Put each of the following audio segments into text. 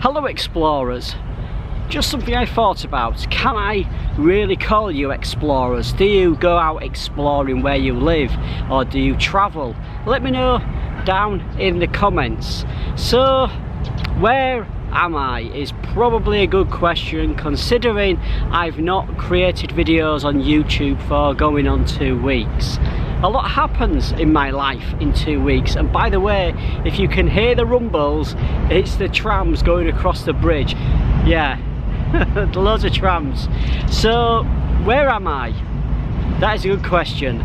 Hello explorers, just something I thought about. Can I really call you explorers? Do you go out exploring where you live, or do you travel? Let me know down in the comments. So, where am I is probably a good question, considering I've not created videos on YouTube for going on 2 weeks. A lot happens in my life in 2 weeks, and by the way, if you can hear the rumbles, it's the trams going across the bridge. Yeah, loads of trams. So where am I? That is a good question.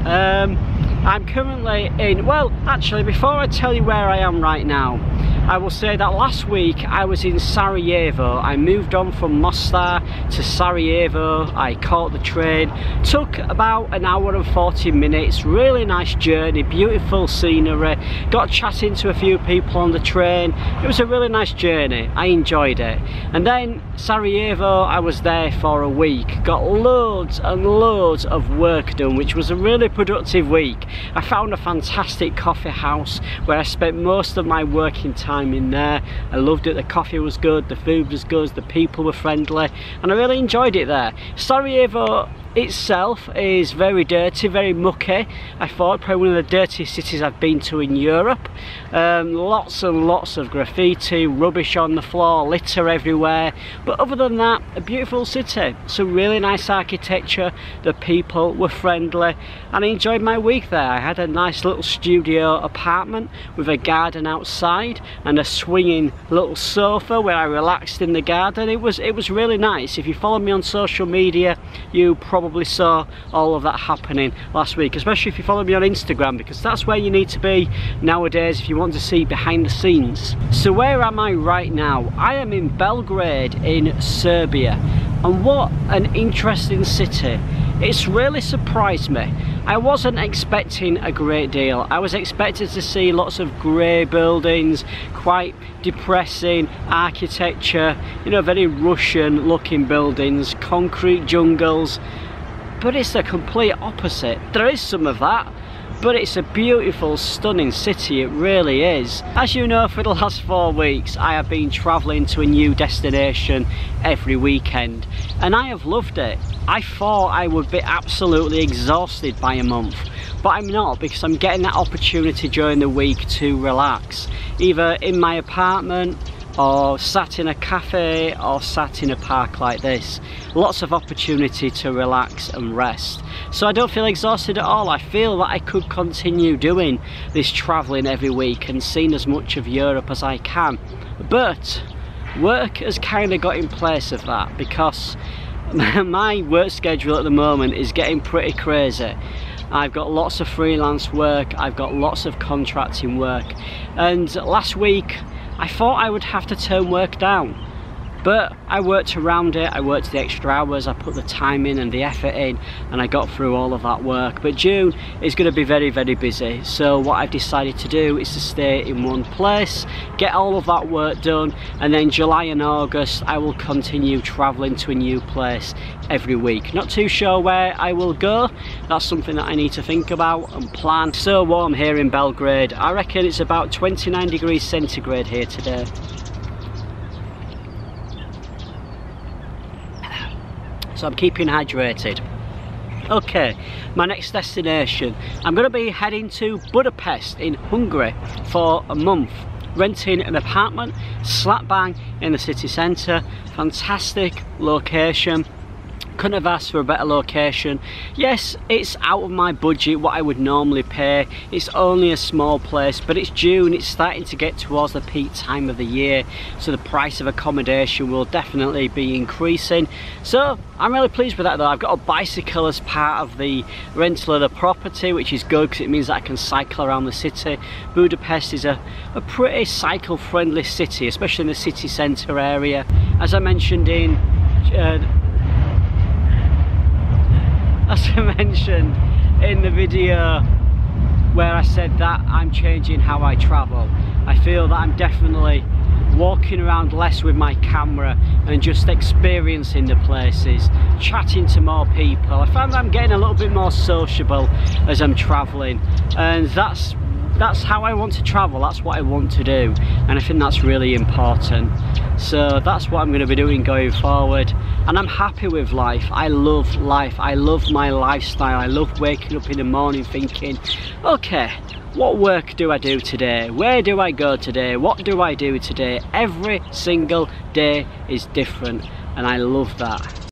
I'm currently in, well actually before I tell you where I am right now, I will say that last week I was in Sarajevo. I moved on from Mostar to Sarajevo. I caught the train, took about an hour and 40 minutes, really nice journey, beautiful scenery, got chatting to a few people on the train. It was a really nice journey, I enjoyed it. And then Sarajevo, I was there for a week, got loads and loads of work done, which was a really productive week. I found a fantastic coffee house where I spent most of my working time in there. I loved it, the coffee was good, the food was good, the people were friendly, and I really enjoyed it there. Sarajevo itself is very dirty, very mucky. I thought probably one of the dirtiest cities I've been to in Europe. Lots and lots of graffiti, rubbish on the floor, litter everywhere, but other than that, a beautiful city. Some really nice architecture, the people were friendly, and I enjoyed my week there. I had a nice little studio apartment with a garden outside and a swinging little sofa where I relaxed in the garden. It was really nice. If you follow me on social media, you probably saw all of that happening last week, especially if you follow me on Instagram, because that's where you need to be nowadays if you want to see behind the scenes. So where am I right now? I am in Belgrade in Serbia, and what an interesting city. It's really surprised me. I wasn't expecting a great deal. I was expecting to see lots of grey buildings, quite depressing architecture, you know, very Russian looking buildings, concrete jungles, but it's the complete opposite. There is some of that, but it's a beautiful, stunning city, it really is. As you know, for the last 4 weeks I have been travelling to a new destination every weekend, and I have loved it. I thought I would be absolutely exhausted by a month, but I'm not, because I'm getting that opportunity during the week to relax, either in my apartment, or sat in a cafe, or sat in a park like this. Lots of opportunity to relax and rest. So I don't feel exhausted at all. I feel that I could continue doing this travelling every week and seeing as much of Europe as I can. But work has kind of got in place of that, because my work schedule at the moment is getting pretty crazy. I've got lots of freelance work, I've got lots of contracting work, and last week I thought I would have to turn work down, but I worked around it. I worked the extra hours, I put the time in and the effort in, and I got through all of that work. But June is going to be very, very busy, so what I've decided to do is to stay in one place, get all of that work done, and then July and August I will continue travelling to a new place every week. Not too sure where I will go. That's something that I need to think about and plan. It's so warm here in Belgrade. I reckon it's about 29 degrees centigrade here today. So I'm keeping hydrated. Okay, my next destination. I'm going to be heading to Budapest in Hungary for a month. Renting an apartment slap bang in the city centre. Fantastic location. Couldn't have asked for a better location. Yes, it's out of my budget, what I would normally pay. It's only a small place, but it's June, it's starting to get towards the peak time of the year, so the price of accommodation will definitely be increasing. So I'm really pleased with that though. I've got a bicycle as part of the rental of the property, which is good because it means that I can cycle around the city. Budapest is a pretty cycle friendly city, especially in the city centre area. As I mentioned in the video where I said that I'm changing how I travel, I feel that I'm definitely walking around less with my camera and just experiencing the places, chatting to more people. I find that I'm getting a little bit more sociable as I'm travelling, and that's that's how I want to travel, that's what I want to do, and I think that's really important. So that's what I'm going to be doing going forward, and I'm happy with life. I love life, I love my lifestyle. I love waking up in the morning thinking, okay, what work do I do today? Where do I go today? What do I do today? Every single day is different, and I love that.